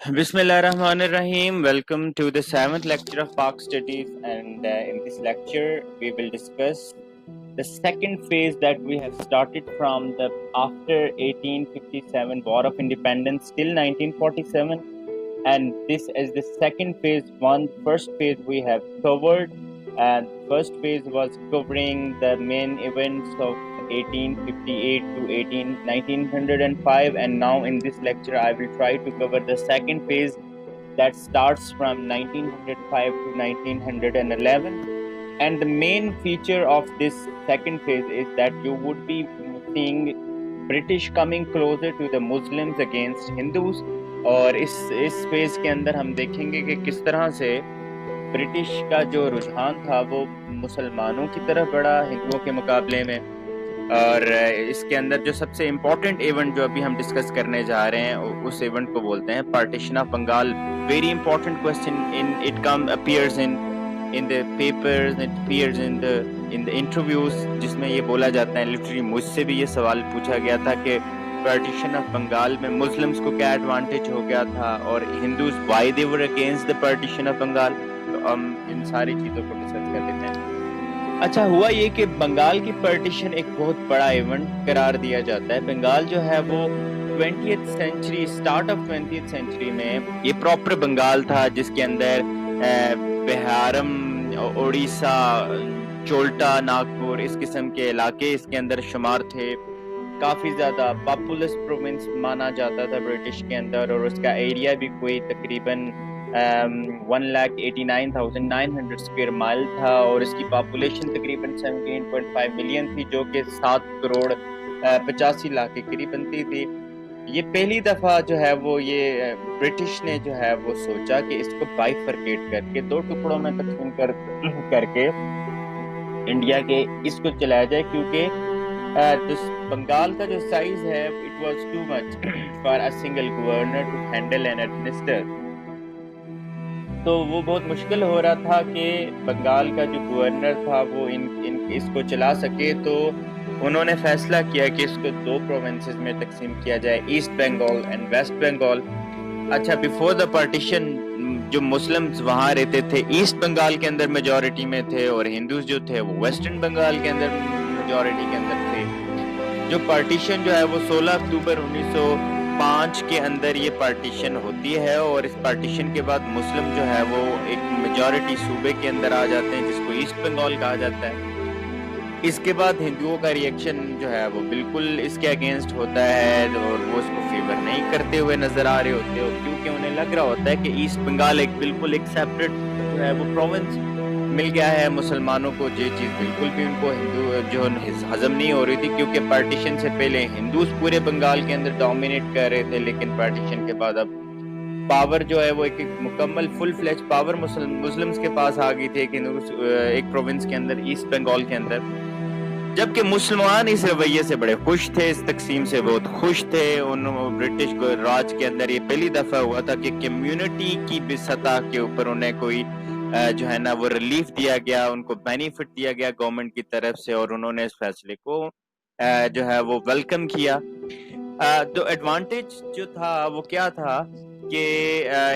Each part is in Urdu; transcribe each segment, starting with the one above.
Bismillahirrahmanirrahim. Welcome to the 7th lecture of Pak Studies, and in this lecture we will discuss the second phase that we have started from the after 1857 War of Independence till 1947, and this is the second phase. First phase we have covered, and first phase was covering the main events of 1858 to 1905, and now in this lecture I will try to cover the second phase that starts from 1905 to 1911. And the main feature of this second phase is that you would be seeing British coming closer to the Muslims against Hindus. اور اس فیز کے اندر ہم دیکھیں گے کہ کس طرح سے برٹش کا جو رجحان تھا وہ مسلمانوں کی طرف بڑھا ہندوؤں کے مقابلے میں. اور اس کے اندر جو سب سے امپورٹنٹ ایونٹ جو ابھی ہم ڈسکس کرنے جا رہے ہیں اس ایونٹ کو بولتے ہیں partition of Bengal. Very important question it come appears in the papers, it appears in the interviews, جس میں یہ بولا جاتا ہے. لٹرلی مجھ سے بھی یہ سوال پوچھا گیا تھا کہ پارٹیشن آف بنگال میں مسلمس کو کیا ایڈوانٹیج ہو گیا تھا اور Hindus why they were against the partition of Bengal. تو ہم ان ساری چیزوں کو ڈسکس کر لیتے ہیں. اچھا ہوا یہ کہ بنگال کی پارٹیشن ایک بہت بڑا ایونٹ قرار دیا جاتا ہے. بنگال جو ہے وہ 20th century start of 20th century میں یہ پراپر بنگال تھا جس کے اندر بہارم، اڑیسہ، چولٹا، ناگپور اس قسم کے علاقے اس کے اندر شمار تھے. کافی زیادہ پاپولس پروونس مانا جاتا تھا برٹش کے اندر، اور اس کا ایریا بھی کوئی تقریباً 1,89,900 اسکوائر مائل تھا، اور اس کی پاپولیشن تقریباً 17.5 ملین تھی، جو کہ 7 کروڑ 85 لاکھ کے قریب بنتی تھی. یہ پہلی دفعہ جو ہے وہ یہ برٹش نے جو ہے وہ سوچا کہ اس کو بائیفرکیٹ کر کے 2 ٹکڑوں میں تقسیم کر کے انڈیا کے اس کو چلایا جائے، کیونکہ بنگال کا جو سائز ہے it was too much for a single governor to handle and administer. تو وہ بہت مشکل ہو رہا تھا کہ بنگال کا جو گورنر تھا وہ اس کو چلا سکے. تو انہوں نے فیصلہ کیا کہ اس کو 2 پروونسز میں تقسیم کیا جائے، East Bengal and West Bengal. اچھا بیفور دا پارٹیشن جو مسلمز وہاں رہتے تھے ایسٹ بنگال کے اندر میجورٹی میں تھے، اور ہندوز جو تھے وہ ویسٹرن بنگال کے اندر میجورٹی کے اندر تھے. جو پارٹیشن جو ہے وہ 16 اکتوبر 1905 کے اندر یہ پارٹیشن ہوتی ہے، اور اس پارٹیشن کے بعد مسلم جو ہے وہ ایک میجورٹی صوبے کے اندر آ جاتے ہیں جس کو ایسٹ بنگال کہا جاتا ہے. اس کے بعد ہندوؤں کا ریئیکشن جو ہے وہ بالکل اس کے اگینسٹ ہوتا ہے، اور وہ اس کو فیور نہیں کرتے ہوئے نظر آ رہے ہوتے ہو، کیونکہ انہیں لگ رہا ہوتا ہے کہ ایسٹ بنگال ایک بالکل ایک سیپریٹ جو ہے وہ پروونس مل گیا ہے مسلمانوں کو. یہ چیز بالکل بھی ان کو ہندو جو ہضم نہیں ہو رہی تھی، کیونکہ پارٹیشن سے پہلے ہندوز پورے بنگال کے اندر ڈومینیٹ کر رہے تھے، لیکن پارٹیشن کے بعد اب پاور جو ہے وہ ایک مکمل فل فلیج پاور مسلمز کے پاس آ گئی تھی ایک پروونس کے اندر، ایسٹ بنگال کے اندر. جبکہ مسلمان اس رویے سے بڑے خوش تھے، اس تقسیم سے بہت خوش تھے. برٹش کو راج کے اندر یہ پہلی دفعہ ہوا تھا کہ کمیونٹی کی بھی سطح کے اوپر انہیں کوئی جو ہے نا وہ ریلیف دیا گیا، ان کو بینیفٹ دیا گیا گورنمنٹ کی طرف سے، اور انہوں نے اس فیصلے کو جو ہے وہ ویلکم کیا. تو ایڈوانٹیج جو تھا وہ کیا تھا کہ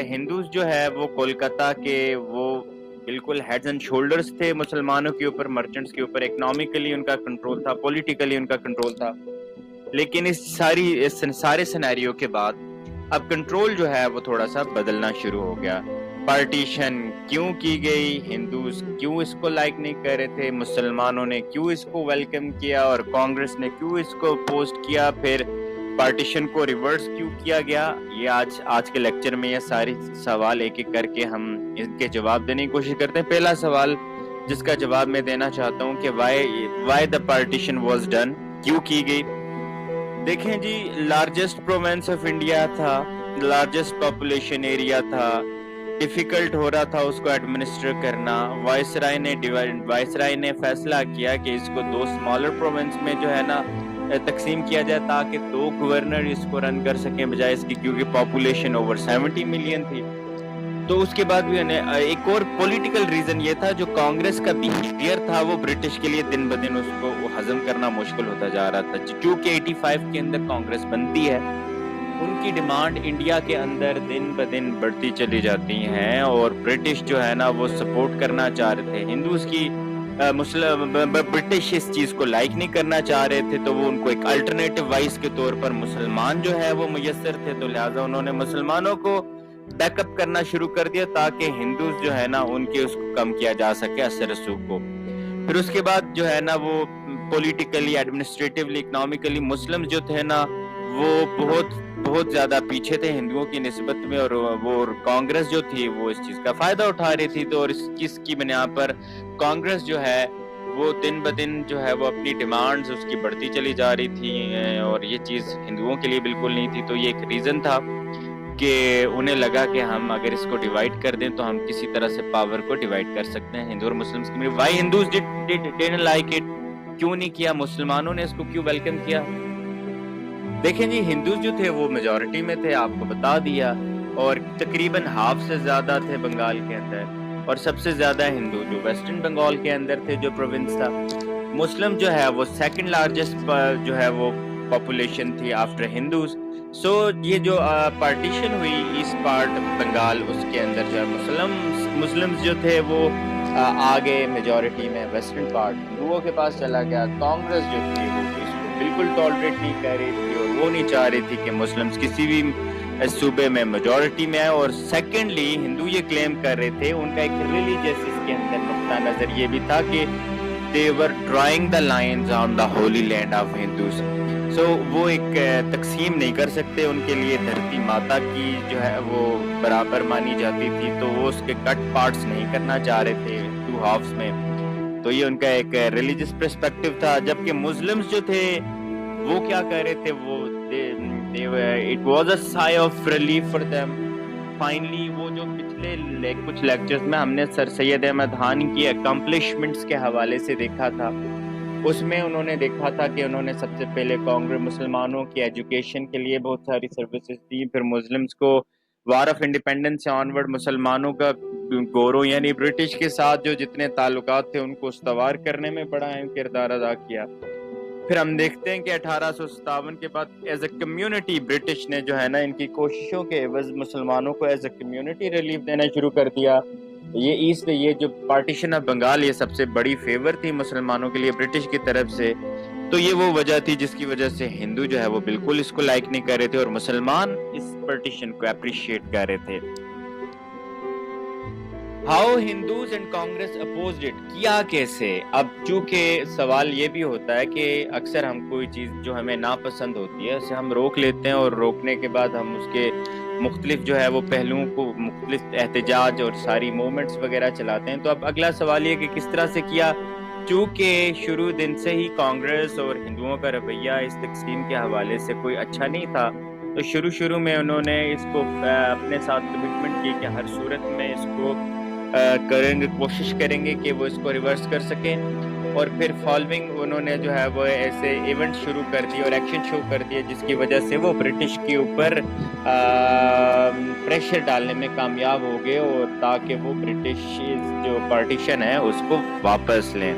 ہندوز جو ہے وہ کولکتہ کے وہ بالکل ہیڈز اینڈ شولڈرز تھے مسلمانوں کے اوپر، مرچنٹس کے اوپر. اکنامکلی ان کا کنٹرول تھا، پولیٹیکلی ان کا کنٹرول تھا. لیکن اس سارے سینیریو کے بعد اب کنٹرول جو ہے وہ تھوڑا سا بدلنا شروع ہو گیا. پارٹیشن کیوں کی گئی، ہندوز کیوں اس کو لائک نہیں کر رہے تھے، مسلمانوں نے کیوں اس کو ویلکم کیا، اور کانگریس نے کیوں اس کو اپوزڈ کیا، پھر پارٹیشن کو ریورس کیوں کیا گیا. یہ آج کے لیکچر میں یہ ساری سوال ایک ایک کر کے ہم ان کے جواب دینے کی کوشش کرتے ہیں. پہلا سوال جس کا جواب میں دینا چاہتا ہوں کہ why the partition was done, کیوں کی گئی. دیکھیں جی، لارجسٹ پروونس آف انڈیا تھا، لارجسٹ پاپولیشن ایریا تھا، ڈیفیکلٹ ہو رہا تھا اس کو ایڈمنسٹر کرنا. وائسرائے نے فیصلہ کیا کہ اس کو 2 اسمالر پروونس میں جو ہے نا تقسیم کیا جائے، تاکہ 2 گورنر اس کو رن کر سکیں بجائے اس کی، کیونکہ پاپولیشن اوور 70 ملین تھی. تو اس کے بعد بھی انہیں ایک اور پولیٹیکل ریزن یہ تھا، جو کانگریس کا بیہیویئر تھا وہ برٹش کے لیے دن بدن اس کو ہضم کرنا مشکل ہوتا جا رہا تھا. چونکہ 85 کے اندر کانگریس بنتی ہے ان کی ڈیمانڈ انڈیا کے اندر دن بدن بڑھتی چلی جاتی ہیں، اور برٹش جو ہے نا وہ سپورٹ کرنا چاہ رہے تھے ہندوز کی، برٹش اس چیز کو لائک نہیں کرنا چاہ رہے تھے، تو وہ ان کو ایک الٹرنیٹو وائس کے طور پر مسلمان جو ہے وہ میسر تھے، تو لہٰذا انہوں نے مسلمانوں کو بیک اپ کرنا شروع کر دیا تاکہ ہندوز جو ہے نا ان کے اس کو کم کیا جا سکے اثر رسوخ کو۔ پھر اس کے بعد جو ہے نا وہ پولیٹیکلی، ایڈمنسٹریٹولی، اکنامکلی مسلم جو تھے نا وہ بہت زیادہ پیچھے تھے ہندوؤں کی نسبت میں، اور وہ کانگریس جو تھی وہ اس چیز کا فائدہ اٹھا رہی تھی، تو اور اس چیز کی بنیاد پر کانگریس جو ہے وہ دن بدن جو ہے وہ اپنی ڈیمانڈز اس کی بڑھتی چلی جا رہی تھی، اور یہ چیز ہندوؤں کے لیے بالکل نہیں تھی۔ تو یہ ایک ریزن تھا کہ انہیں لگا کہ ہم اگر اس کو ڈیوائیڈ کر دیں تو ہم کسی طرح سے پاور کو ڈیوائیڈ کر سکتے ہیں ہندو اور مسلمز کی۔ Why Hindus didn't like it, کیوں نہیں کیا؟ مسلمانوں نے اس کو کیوں ویلکم کیا؟ دیکھیں جی، ہندوز جو تھے وہ میجورٹی میں تھے، آپ کو بتا دیا، اور تقریباً ہاف سے زیادہ تھے بنگال کے اندر، اور سب سے زیادہ ہندو جو ویسٹرن بنگال کے اندر تھے، جو پروونس تھا۔ مسلم جو ہے وہ سیکنڈ لارجسٹ جو ہے وہ پاپولیشن تھی آفٹر ہندوز۔ سو یہ جو پارٹیشن ہوئی ایسٹ پارٹ بنگال، اس کے اندر جو ہے مسلمز جو تھے وہ آگے میجورٹی میں، ویسٹرن پارٹ ہندوؤں کے پاس چلا گیا۔ کانگریس جو تھی وہ اس کو بالکل ٹالریٹ نہیں کر رہی تھی، اور وہ نہیں چاہ رہی تھی کہ مسلمز کسی بھی صوبے میں میجورٹی میں آئے۔ اور سیکنڈلی ہندو یہ کلیم کر رہے تھے، ان کا ایک ریلیجیس اس کے اندر نقطہ نظر یہ بھی تھا کہ they were drawing the lines on the holy land of Hindus۔ سو وہ ایک تقسیم نہیں کر سکتے، ان کے لیے دھرتی ماتا کی جو ہے وہ برابر مانی جاتی تھی، تو وہ اس کے کٹ پارٹس نہیں کرنا چاہ رہے تھے ٹو ہافس میں۔ تو یہ ان کا ایک ریلیجس پرسپیکٹو تھا۔ جبکہ مسلمز جو تھے وہ کیا کہہ رہے تھے، وہ it was a sigh of relief for them۔ Finally وہ جو پچھلے کچھ لیکچرز میں ہم نے سر سید احمد خان کی اکمپلشمنٹس کے حوالے سے دیکھا تھا، اس میں انہوں نے دیکھا تھا کہ انہوں نے سب سے پہلے کانگریس مسلمانوں کی ایجوکیشن کے لیے بہت ساری سروسز دی، پھر مسلمز کو وار آف انڈیپینڈنس سے آنورڈ مسلمانوں کا گورو یعنی برٹش کے ساتھ جو جتنے تعلقات تھے ان کو استوار کرنے میں بڑا اہم کردار ادا کیا۔ پھر ہم دیکھتے ہیں کہ 1857 کے بعد ایز اے کمیونٹی برٹش نے جو ہے نا ان کی کوششوں کے عوض مسلمانوں کو ایز اے کمیونٹی ریلیف دینا شروع کر دیا۔ یہ جو پارٹیشن آف بنگال یہ سب سے بڑی فیور تھی مسلمانوں کے لیے برٹش کی طرف سے، تو یہ وہ وجہ تھی جس کی وجہ سے ہندو جو ہے وہ بالکل اس کو لائک نہیں کر رہے تھے، اور مسلمان اس پارٹیشن کو اپریشیٹ کر رہے تھے۔ How Hindus and Congress opposed it, کیا کیسے؟ اب چونکہ سوال یہ بھی ہوتا ہے کہ اکثر ہم کوئی چیز جو ہمیں ناپسند ہوتی ہے اسے ہم روک لیتے ہیں، اور روکنے کے بعد ہم اس کے مختلف جو ہے وہ پہلوؤں کو، مختلف احتجاج اور ساری موومنٹس وغیرہ چلاتے ہیں۔ تو اب اگلا سوال یہ کہ کس طرح سے کیا؟ چونکہ شروع دن سے ہی کانگریس اور ہندوؤں کا رویہ اس تقسیم کے حوالے سے کوئی اچھا نہیں تھا، تو شروع میں انہوں نے اس کو اپنے ساتھ کمٹمنٹ کی کہ ہر صورت میں اس کو کوشش کریں گے کہ وہ اس کو ریورس کر سکیں۔ اور پھر فالوئنگ انہوں نے جو ہے وہ ایسے ایونٹ شروع کر دیے اور ایکشن شروع کر دیے جس کی وجہ سے وہ برٹش کے اوپر پریشر ڈالنے میں کامیاب ہو گئے، اور تاکہ وہ برٹش جو پارٹیشن ہے اس کو واپس لیں۔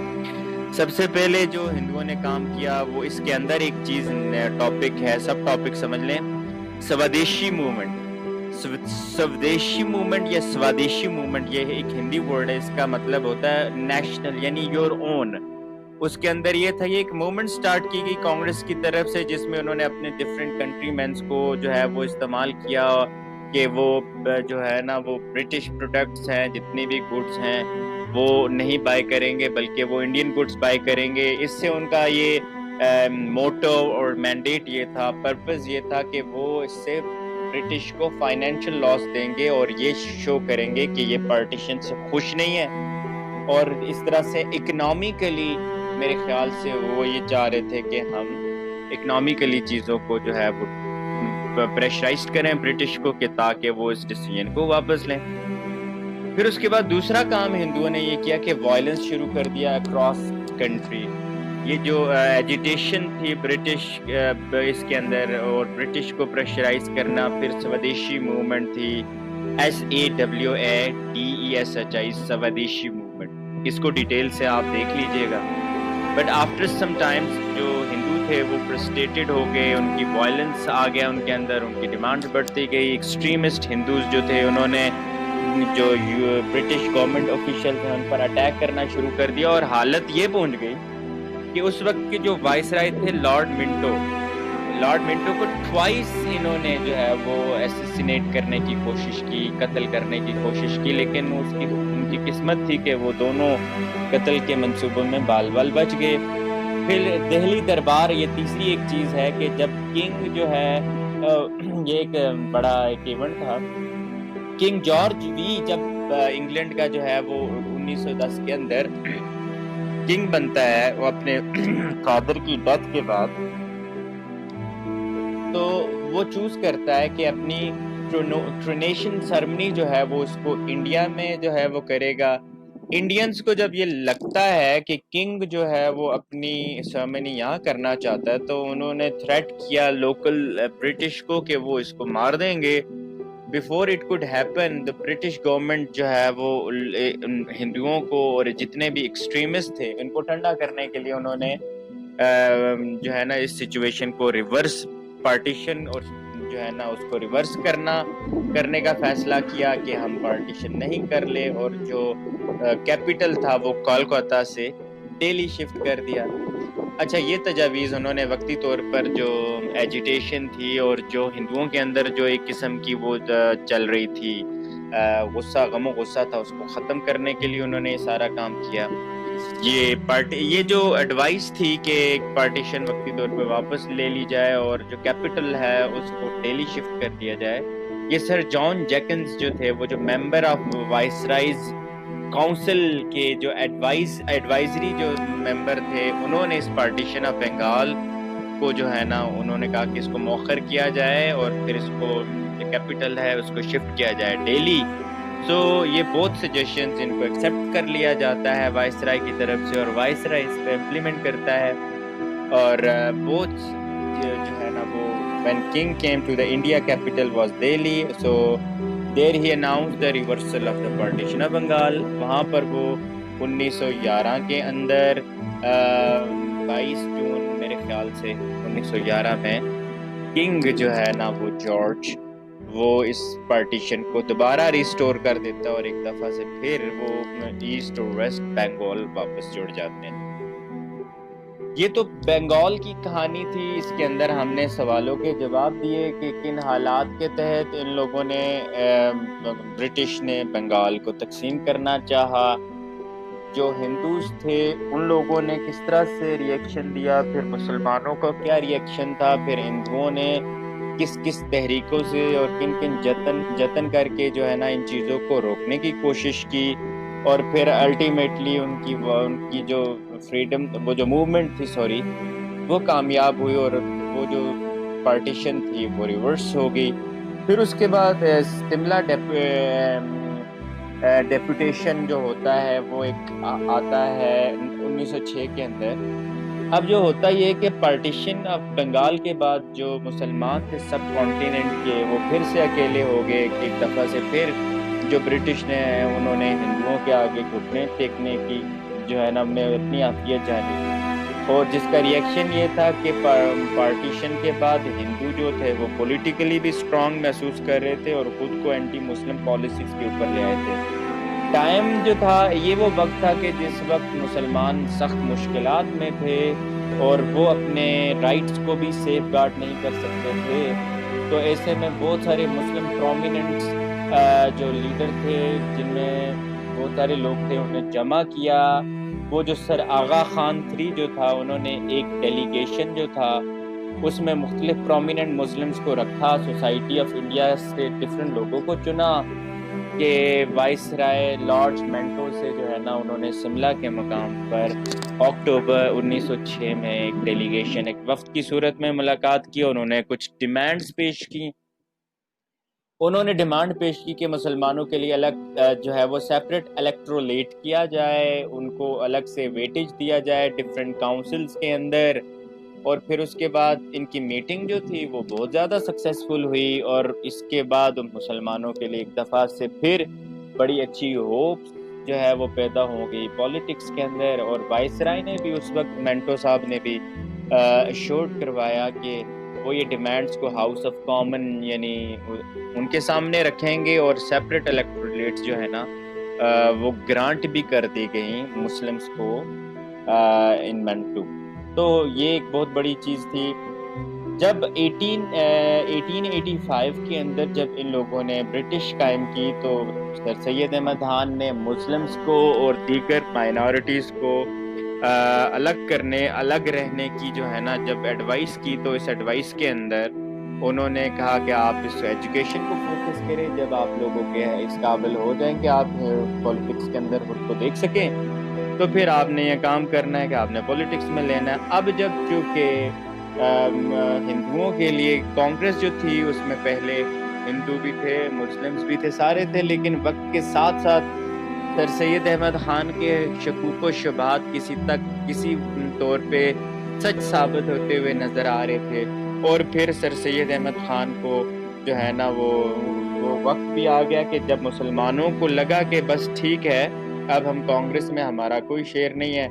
سب سے پہلے جو ہندوؤں نے کام کیا وہ اس کے اندر ایک چیز ٹاپک ہے، سب ٹاپک سمجھ لیں، سودیشی موومنٹ۔ سودیشی موومنٹ یا سوادیشی موومنٹ یہ ایک ہندی ورڈ ہے، اس کا مطلب ہوتا ہے نیشنل یعنی یور اون۔ اس کے اندر یہ تھا، یہ ایک موومنٹ سٹارٹ کی گئی کانگریس کی طرف سے جس میں انہوں نے اپنے ڈفرینٹ کنٹری مینس کو جو ہے وہ استعمال کیا کہ وہ جو ہے نا وہ برٹش پروڈکٹس ہیں، جتنے بھی گڈس ہیں وہ نہیں بائی کریں گے بلکہ وہ انڈین گڈس بائی کریں گے۔ اس سے ان کا یہ موٹو اور مینڈیٹ یہ تھا، پرپز یہ تھا کہ وہ اس سے برٹش کو فائنینشل لاس دیں گے اور یہ شو کریں گے کہ یہ پارٹیشن سے خوش نہیں ہے، اور اس طرح سے اکنامیکلی میرے خیال سے وہ یہ چاہ رہے تھے کہ ہم اکنامیکلی چیزوں کو جو ہے وہ پریشرائز کریں برٹش کو کہ تاکہ وہ اس ڈیسیژن کو واپس لیں۔ پھر اس کے بعد دوسرا کام ہندوؤں نے یہ کیا کہ وائلنس شروع کر دیا اکراس کنٹری۔ یہ جو ایجیٹیشن تھی برٹش اس کے اندر اور برٹش کو پریشرائز کرنا، پھر سودیشی موومنٹ تھی، SAWADESHI سودیشی موومنٹ، اس کو ڈیٹیل سے آپ دیکھ لیجئے گا۔ بٹ آفٹر سم ٹائمز جو ہندو تھے وہ فرسٹریٹڈ ہو گئے، ان کی وائلنس آ گیا ان کے اندر، ان کی ڈیمانڈ بڑھتی گئی. ایکسٹریمسٹ ہندوز جو تھے انہوں نے جو برٹش گورنمنٹ آفیشیل تھے ان پر اٹیک کرنا شروع کر دیا، اور حالت یہ پہنچ گئی کہ اس وقت کے جو وائس رائے تھے لارڈ منٹو کو ٹوائس انہوں نے جو ہے وہ ایسیسینیٹ کرنے کی کوشش کی، قتل کرنے کی کوشش کی، لیکن ان کی قسمت تھی کہ وہ دونوں قتل کے منصوبوں میں بال بال بچ گئے. پھر دہلی دربار، یہ تیسری ایک چیز ہے کہ جب کنگ جو ہے یہ ایک بڑا ایک ایونٹ تھا. کنگ جارج وی جب انگلینڈ کا جو ہے وہ 1910 کے اندر کنگ بنتا ہے وہ اپنے فادر کی ڈیتھ کے بعد، تو وہ چوز کرتا ہے کہ اپنی ٹرونیشن سرمنی جو ہے وہ اس کو انڈیا میں جو ہے وہ کرے گا. انڈینز کو جب یہ لگتا ہے کہ کنگ جو ہے وہ اپنی سرمنی یہاں کرنا چاہتا ہے، تو انہوں نے تھریٹ کیا لوکل برٹش کو کہ وہ اس کو مار دیں گے. Before it could happen the British government جو ہے وہ ہندوؤں کو اور جتنے بھی ایکسٹریمسٹ تھے ان کو ٹھنڈا کرنے کے لیے انہوں نے جو ہے نا اس سچویشن کو ریورس پارٹیشن اور جو ہے نا اس کو ریورس کرنے کا فیصلہ کیا کہ ہم پارٹیشن نہیں کر لے، اور جو کیپٹل تھا وہ کولکاتہ سے دہلی شفٹ کر دیا. اچھا، یہ تجاویز انہوں نے وقتی طور پر جو ایجیٹیشن تھی اور جو ہندوؤں کے اندر جو ایک قسم کی وہ چل رہی تھی غم و غصہ تھا، اس کو ختم کرنے کے لیے انہوں نے سارا کام کیا. یہ جو ایڈوائس تھی کہ ایک پارٹیشن وقتی طور پہ واپس لے لی جائے اور جو کیپٹل ہے اس کو دہلی شفٹ کر دیا جائے، یہ سر جان جیکنز جو تھے، وہ جو member of viceroy's council کے جو ایڈوائزری جو ممبر تھے، انہوں نے اس پارٹیشن آف بنگال کو جو ہے نا انہوں نے کہا کہ اس کو مؤخر کیا جائے اور پھر اس کو جو کیپٹل ہے اس کو شفٹ کیا جائے دہلی. سو یہ بہت سجیشنز ان کو ایکسیپٹ کر لیا جاتا ہے وائس رائے کی طرف سے، اور وائس رائے اس پہ امپلیمنٹ کرتا ہے. اور بہت جو ہے نا وہ when king came to the India capital was Delhi, so there he announced the reversal of the partition of Bengal. وہاں پر وہ 1911 کے اندر 22 جون میرے خیال سے 1911 میں کنگ جو ہے نا وہ جارج وہ اس پارٹیشن کو دوبارہ ریسٹور کر دیتا اور ایک دفعہ سے پھر وہ ایسٹ اور ویسٹ بنگال واپس جڑ جاتے ہیں. یہ تو بنگال کی کہانی تھی. اس کے اندر ہم نے سوالوں کے جواب دیے کہ کن حالات کے تحت ان لوگوں نے برٹش نے بنگال کو تقسیم کرنا چاہا، جو ہندوز تھے ان لوگوں نے کس طرح سے ریئیکشن دیا، پھر مسلمانوں کا کیا ریئیکشن تھا، پھر ہندوؤں نے کس کس تحریکوں سے اور کن کن جتن کر کے جو ہے نا ان چیزوں کو روکنے کی کوشش کی، اور پھر الٹیمیٹلی ان کی جو فریڈم، وہ جو موومنٹ تھی وہ کامیاب ہوئی اور وہ جو پارٹیشن تھی وہ ریورس ہو گئی. پھر اس کے بعد سملا ڈیپوٹیشن جو ہوتا ہے وہ ایک آتا ہے 1906 کے اندر. اب جو ہوتا یہ ہے کہ پارٹیشن آف بنگال کے بعد جو مسلمان تھے سب کانٹیننٹ کے وہ پھر سے اکیلے ہو گئے. ایک دفعہ سے پھر جو برٹش نے انہوں نے ہندوؤں کے آگے گھٹنے ٹیکنے کی جو ہے نا میں اپنی عافیت جانی، اور جس کا ریئیکشن یہ تھا کہ پارٹیشن کے بعد ہندو جو تھے وہ پولیٹیکلی بھی اسٹرانگ محسوس کر رہے تھے اور خود کو اینٹی مسلم پالیسیز کے اوپر لے آئے تھے. ٹائم جو تھا یہ وہ وقت تھا کہ جس وقت مسلمان سخت مشکلات میں تھے اور وہ اپنے رائٹس کو بھی سیف گارڈ نہیں کر سکتے تھے. تو ایسے میں بہت سارے مسلم پرومیننٹس جو لیڈر تھے، جن میں بہت سارے لوگ تھے، انہیں جمع کیا. وہ جو سر آغا خان 3 جو تھا، انہوں نے ایک ڈیلیگیشن جو تھا اس میں مختلف پرومیننٹ مسلمز کو رکھا. سوسائٹی آف انڈیا سے ڈفرینٹ لوگوں کو چنا کہ وائس رائے لارڈ منٹو سے جو ہے نا انہوں نے سملا کے مقام پر اکتوبر 1906 میں ایک ڈیلیگیشن ایک وفد کی صورت میں ملاقات کی. انہوں نے کچھ ڈیمانڈز پیش کی. انہوں نے ڈیمانڈ پیش کی کہ مسلمانوں کے لیے الگ جو ہے وہ سیپریٹ الیکٹرولیٹ کیا جائے، ان کو الگ سے ویٹیج دیا جائے ڈفرینٹ کاؤنسلز کے اندر. اور پھر اس کے بعد ان کی میٹنگ جو تھی وہ بہت زیادہ سکسیسفل ہوئی، اور اس کے بعد مسلمانوں کے لیے ایک دفعہ سے پھر بڑی اچھی ہوپس جو ہے وہ پیدا ہو گئی پالیٹکس کے اندر. اور وائس رائے نے بھی اس وقت منٹو صاحب نے بھی ایشورڈ کروایا کہ وہ یہ ڈیمانڈس کو ہاؤس آف کامن یعنی ان کے سامنے رکھیں گے، اور سیپریٹ الیکٹوریٹس جو ہے نا وہ گرانٹ بھی کر دی گئیں مسلمس کو ان منٹو. تو یہ ایک بہت بڑی چیز تھی. جب 1885 کے اندر جب ان لوگوں نے برٹش قائم کی تو سر سید احمد خان نے مسلمس کو اور دیگر مائنورٹیز کو الگ کرنے، الگ رہنے کی جو ہے نا جب ایڈوائس کی، تو اس ایڈوائس کے اندر انہوں نے کہا کہ آپ اس ایجوکیشن کو فوکس کریں. جب آپ لوگوں کے اس قابل ہو جائیں کہ آپ پولیٹکس کے اندر خود کو دیکھ سکیں تو پھر آپ نے یہ کام کرنا ہے کہ آپ نے پولیٹکس میں لینا ہے. اب جب چونکہ ہندوؤں کے لیے کانگریس جو تھی اس میں پہلے ہندو بھی تھے، مسلمس بھی تھے، سارے تھے، لیکن وقت کے ساتھ ساتھ سر سید احمد خان کے شکوک و شبہات کسی طور پہ سچ ثابت ہوتے ہوئے نظر آ رہے تھے. اور پھر سر سید احمد خان کو جو ہے نا وہ وقت بھی آ گیا کہ جب مسلمانوں کو لگا کہ بس ٹھیک ہے اب ہم کانگریس میں ہمارا کوئی شیئر نہیں ہے،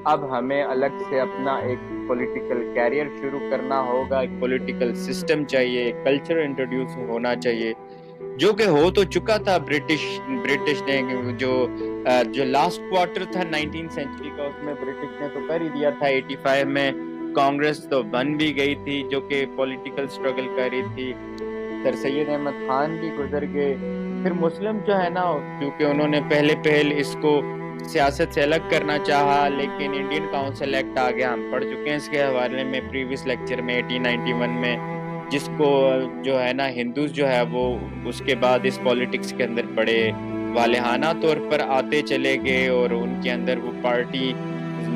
اب ہمیں الگ سے اپنا ایک پولیٹیکل کیریئر شروع کرنا ہوگا، ایک پولیٹیکل سسٹم چاہیے، ایک کلچر انٹروڈیوس ہونا چاہیے، جو کہ ہو تو چکا تھا. برٹش نے جو لاسٹ کوارٹر تھا 19 سینچری کا اس میں برٹش نے تو کر ہی دیا تھا. 85 میں کانگریس تو بن بھی گئی تھی جو کہ پولیٹیکل سٹرگل کر رہی تھی. سر سید احمد خان بھی گزر گئے. پھر مسلم جو ہے نا کیونکہ انہوں نے پہل اس کو سیاست سے الگ کرنا چاہا، لیکن انڈین کاؤنسل ایکٹ آ گیا، ہم پڑھ چکے ہیں اس کے حوالے میں پریویس لیکچر میں 1891 میں، جس کو جو ہے نا ہندوز جو ہے وہ اس کے بعد اس پولیٹکس کے اندر بڑے والہانہ طور پر آتے چلے گئے اور ان کے اندر وہ پارٹی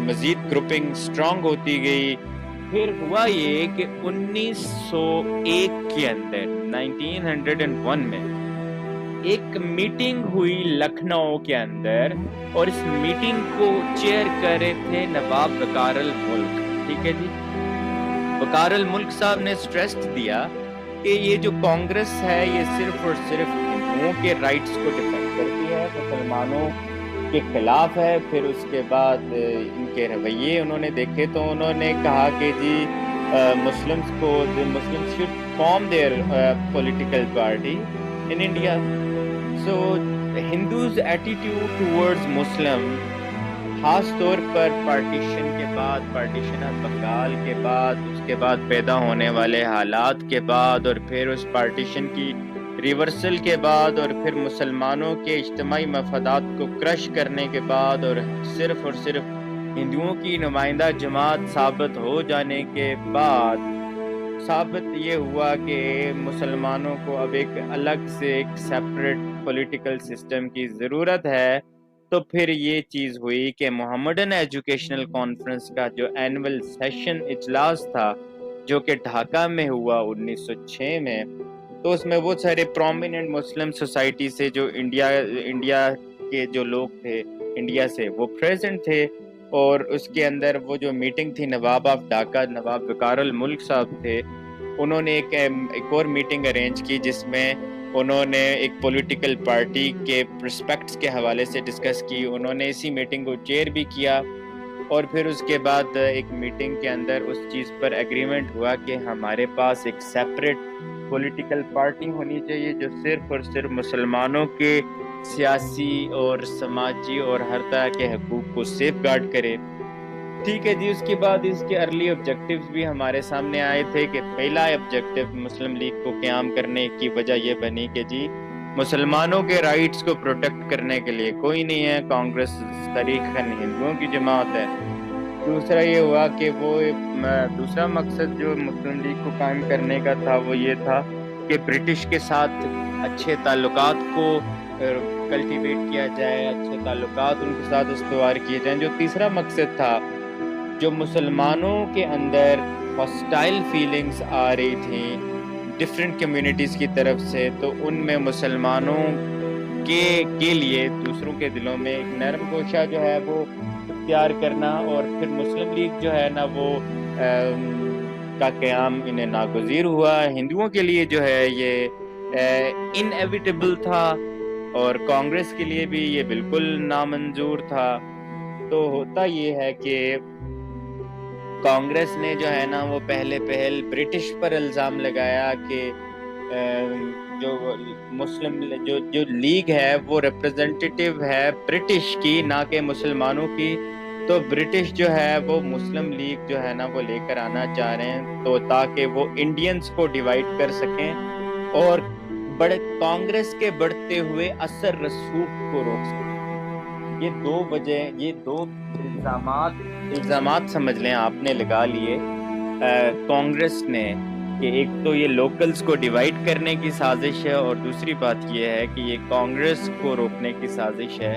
مزید گروپنگ سٹرانگ ہوتی گئی. پھر ہوا یہ کہ 1901 کے اندر 1901 میں ایک میٹنگ ہوئی لکھنؤ کے اندر، اور اس میٹنگ کو چیئر کر رہے تھے نواب وقار الملک. ٹھیک ہے جی، وقار الملک صاحب نے سٹریس دیا کہ یہ جو کانگریس ہے یہ صرف اور صرف ہندوؤں کے رائٹس کو ڈیفینڈ کرتی ہے، مسلمانوں کے خلاف ہے. پھر اس کے بعد ان کے رویے انہوں نے دیکھے تو انہوں نے کہا کہ جی Muslims should form their political party in India. So Hindus attitude towards Muslim خاص طور پر پارٹیشن کے بعد، پارٹیشن آف بنگال کے بعد، اس کے بعد پیدا ہونے والے حالات کے بعد، اور پھر اس پارٹیشن کی ریورسل کے بعد، اور پھر مسلمانوں کے اجتماعی مفادات کو کرش کرنے کے بعد، اور صرف ہندوؤں کی نمائندہ جماعت ثابت ہو جانے کے بعد ثابت یہ ہوا کہ مسلمانوں کو اب ایک الگ سے ایک سیپریٹ پولیٹیکل سسٹم کی ضرورت ہے. تو پھر یہ چیز ہوئی کہ محمدن ایجوکیشنل کانفرنس کا جو اینول سیشن اجلاس تھا جو کہ ڈھاکہ میں ہوا 1906 میں، تو اس میں وہ سارے پرومیننٹ مسلم سوسائٹی سے جو انڈیا کے جو لوگ تھے انڈیا سے وہ پریزنٹ تھے. اور اس کے اندر وہ جو میٹنگ تھی نواب آف ڈھاکہ نواب وقار الملک صاحب تھے، انہوں نے ایک اور میٹنگ ارینج کی جس میں انہوں نے ایک پولیٹیکل پارٹی کے پرسپیکٹس کے حوالے سے ڈسکس کی. انہوں نے اسی میٹنگ کو چیئر بھی کیا، اور پھر اس کے بعد ایک میٹنگ کے اندر اس چیز پر ایگریمنٹ ہوا کہ ہمارے پاس ایک سیپریٹ پولیٹیکل پارٹی ہونی چاہیے جو صرف اور صرف مسلمانوں کے سیاسی اور سماجی اور ہر طرح کے حقوق کو سیف گارڈ کرے. ٹھیک ہے جی، اس کے بعد اس کے ارلی آبجیکٹیوز بھی ہمارے سامنے آئے تھے کہ پہلا آبجیکٹیو مسلم لیگ کو قیام کرنے کی وجہ یہ بنی کہ جی مسلمانوں کے رائٹس کو پروٹیکٹ کرنے کے لیے کوئی نہیں ہے، کانگریس تاریخاً ہندوؤں کی جماعت ہے. دوسرا یہ ہوا کہ وہ دوسرا مقصد جو مسلم لیگ کو قائم کرنے کا تھا وہ یہ تھا کہ برٹش کے ساتھ اچھے تعلقات کو کلٹیویٹ کیا جائے، اچھے تعلقات ان کے ساتھ استوار کیے جائیں. جو تیسرا مقصد تھا، جو مسلمانوں کے اندر ہاسٹائل فیلنگز آ رہی تھیں ڈفرینٹ کمیونٹیز کی طرف سے، تو ان میں مسلمانوں کے لیے دوسروں کے دلوں میں ایک نرم گوشہ جو ہے وہ اختیار کرنا. اور پھر مسلم لیگ جو ہے نا وہ کا قیام انہیں ناگزیر ہوا. ہندوؤں کے لیے جو ہے یہ انیویٹیبل تھا اور کانگریس کے لیے بھی یہ بالکل نامنظور تھا. تو ہوتا یہ ہے کہ کانگریس نے جو ہے نا وہ پہلے برٹش پر الزام لگایا کہ جو مسلم جو لیگ ہے وہ ریپرزینٹیٹیو ہے برٹش کی، نہ کہ مسلمانوں کی. تو برٹش جو ہے وہ مسلم لیگ جو ہے نا وہ لے کر آنا چاہ رہے ہیں تو تاکہ وہ انڈینز کو ڈیوائیڈ کر سکیں اور کانگریس کے بڑھتے ہوئے اثر رسوخ کو روک سکیں. یہ دو وجہ، یہ دو الزامات سمجھ لیں آپ نے لگا لیے کانگریس نے، کہ ایک تو یہ لوکلز کو ڈیوائیڈ کرنے کی سازش ہے اور دوسری بات یہ ہے کہ یہ کانگریس کو روکنے کی سازش ہے،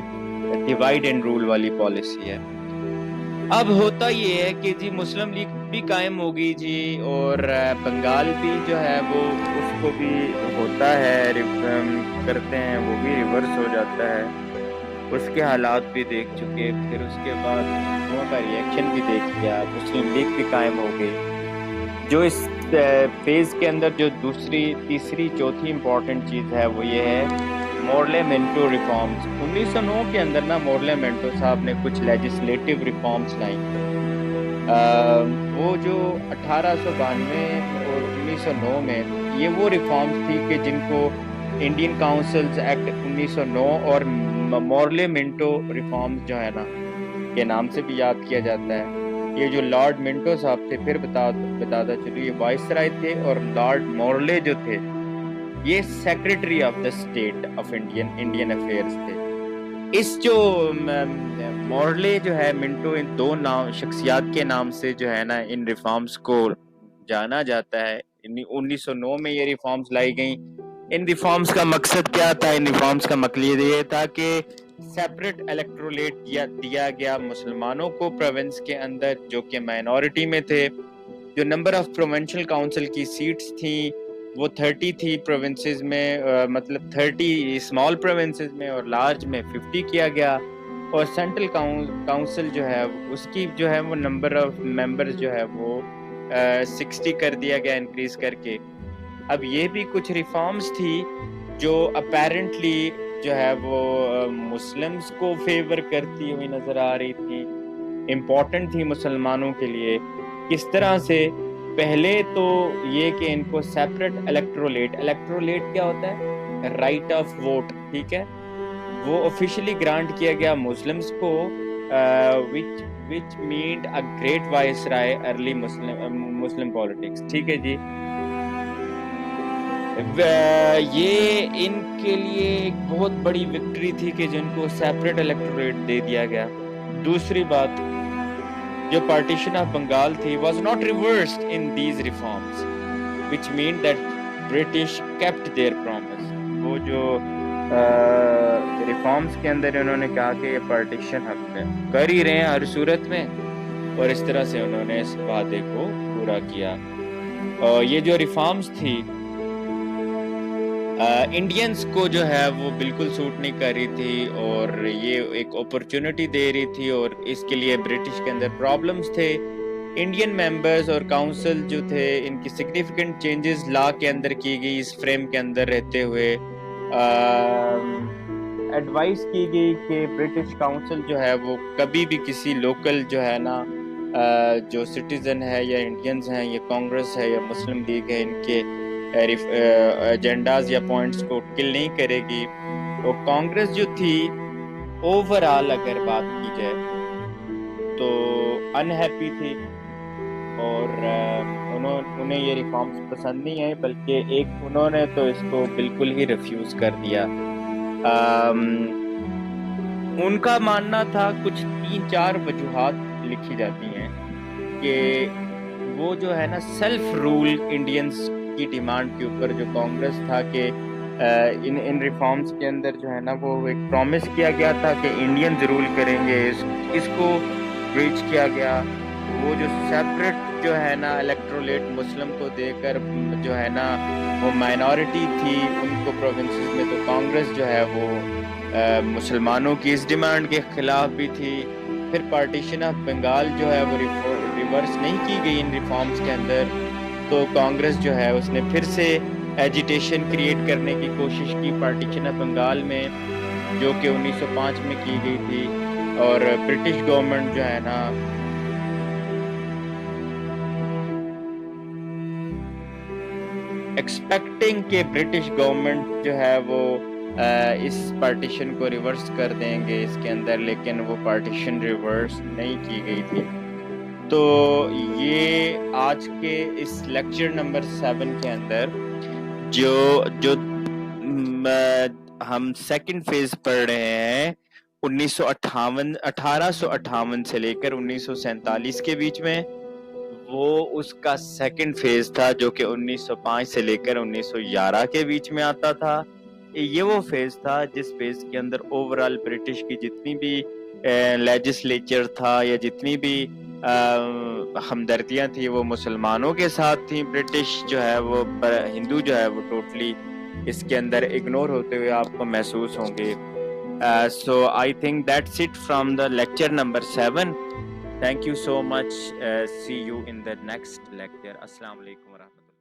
ڈیوائیڈ اینڈ رول والی پالیسی ہے. اب ہوتا یہ ہے کہ جی مسلم لیگ بھی قائم ہوگی جی، اور بنگال بھی جو ہے وہ اس کو بھی ہوتا ہے کرتے ہیں، وہ بھی ریورس ہو جاتا ہے. اس کے حالات بھی دیکھ چکے، پھر اس کے بعد لوگوں کا ریئیکشن بھی دیکھ لیا، مسلم لیگ بھی قائم ہو گئی. جو اس فیز کے اندر جو دوسری تیسری چوتھی امپورٹنٹ چیز ہے وہ یہ ہے مورلے منٹو ریفارمز. 1909 کے اندر نا مورلے منٹو صاحب نے کچھ لیجسلیٹو ریفارمز لائیں. وہ جو 1892 اور 1909 میں یہ وہ ریفارمز تھی کہ جن کو انڈین کاؤنسلز ایکٹ 1909 اور مورلے منٹو ریفارمز جو ہے نا کے نام سے بھی یاد کیا جاتا ہے. یہ جو لارڈ منٹو صاحب تھے، پھر بتاتا چلو، یہ وائسرائے تھے، اور لارڈ مورلے جو تھے یہ secretary of the state of Indian affairs تھے. اس جو مورلے جو ہے منٹو، ان دو شخصیات کے نام سے جو ہے نا ان ریفارمز کو جانا جاتا ہے. 1909 میں یہ ریفارمز لائی گئیں. ان ریفارمز کا مقصد کیا تھا؟ ان ریفارمز کا مقصد یہ تھا کہ سیپریٹ الیکٹرولیٹ دیا گیا مسلمانوں کو پروونس کے اندر جو کہ مائنورٹی میں تھے. جو نمبر آف پروونشل کاؤنسل کی سیٹس تھیں وہ 30 تھی پروونسز میں، مطلب 30 اسمال پروونسز میں اور لارج میں 50 کیا گیا. اور سینٹرل کاؤنسل جو ہے اس کی جو ہے وہ نمبر آف ممبرز جو ہے وہ 60 کر دیا گیا انکریز کر کے. اب یہ بھی کچھ ریفارمز تھی جو اپیرنٹلی جو ہے وہ مسلمز کو فیور کرتی ہوئی نظر آ رہی تھی، امپورٹنٹ تھی مسلمانوں کے لیے. کس طرح سے؟ پہلے تو یہ کہ ان کو سیپریٹ الیکٹرولیٹ کیا ہوتا ہے؟ رائٹ آف ووٹ، ٹھیک ہے، وہ آفیشلی گرانٹ کیا گیا مسلمز کو، which meant a great viceroy early Muslim politics. ٹھیک ہے جی، یہ ان کے لیے ایک بہت بڑی وکٹری تھی کہ جن کو سیپریٹ الیکٹوریٹ دے دیا گیا. دوسری بات، جو پارٹیشن آف بنگال تھی was not reversed in these reforms, which mean that British kept their promise. وہ جو ریفارمز کے اندر انہوں نے کہا کہ یہ پارٹیشن حق ہے، کر ہی رہے ہیں ہر صورت میں، اور اس طرح سے انہوں نے اس وعدے کو پورا کیا. اور یہ جو ریفارمز تھی انڈینز کو جو ہے وہ بالکل سوٹ نہیں کر رہی تھی، اور یہ ایک اپرچونٹی دے رہی تھی، اور اس کے لیے برٹش کے اندر پرابلمز تھے. انڈین ممبرز اور کاؤنسل جو تھے ان کی سگنیفیکنٹ چینجز لا کے اندر کی گئی. اس فریم کے اندر رہتے ہوئے ایڈوائس کی گئی کہ برٹش کاؤنسل جو ہے وہ کبھی بھی کسی لوکل جو ہے نا جو سٹیزن ہے یا انڈینز ہیں، یہ کانگریس ہے یا مسلم لیگ ہے، ان کے ایجنڈاز یا پوائنٹس کو کل نہیں کرے گی. تو کانگریس جو تھی اوور آل اگر بات کی جائے تو انہیپی تھی، اور انہیں یہ ریفارمز پسند نہیں آئے، بلکہ ایک انہوں نے تو اس کو بالکل ہی ریفیوز کر دیا. ان کا ماننا تھا، کچھ 3-4 وجوہات لکھی جاتی ہیں کہ وہ جو ہے نا سیلف رول انڈینز کی ڈیمانڈ کے اوپر جو کانگریس تھا کہ ان ریفارمز کے اندر جو ہے نا وہ ایک پرومس کیا گیا تھا کہ انڈینز رول کریں گے، اس کو بریچ کیا گیا. وہ جو سیپریٹ جو ہے نا الیکٹرولیٹ مسلم کو دے کر جو ہے نا وہ مائنورٹی تھی ان کو پروونسز میں، تو کانگریس جو ہے وہ مسلمانوں کی اس ڈیمانڈ کے خلاف بھی تھی. پھر پارٹیشن آف بنگال جو ہے وہ ریورس نہیں کی گئی ان ریفارمز کے اندر، تو کانگریس جو ہے اس نے پھر سے ایجیٹیشن کریٹ کرنے کی کوشش کی پارٹیشن آف بنگال میں، جو کہ 1905 میں کی گئی تھی. اور برٹش گورنمنٹ جو ہے نا ایکسپیکٹنگ کہ برٹش گورنمنٹ جو ہے وہ اس پارٹیشن کو ریورس کر دیں گے اس کے اندر، لیکن وہ پارٹیشن ریورس نہیں کی گئی تھی. تو یہ آج کے اس لیکچر نمبر 7 کے اندر جو ہم سیکنڈ فیز پڑھ رہے ہیں 1858 سے لے کر 1947 کے بیچ میں، وہ اس کا سیکنڈ فیز تھا جو کہ 1905 سے لے کر 1911 کے بیچ میں آتا تھا. یہ وہ فیز تھا جس فیز کے اندر اوورال برٹش کی جتنی بھی لیجسلیچر تھا یا جتنی بھی ہمدردیاں تھیں وہ مسلمانوں کے ساتھ تھیں. برٹش جو ہے وہ ہندو جو ہے وہ ٹوٹلی اس کے اندر اگنور ہوتے ہوئے آپ کو محسوس ہوں گے. So I think that's it from the lecture number 7. Thank you so much. See you in the next lecture. Assalamu alaikum warahmatullahi.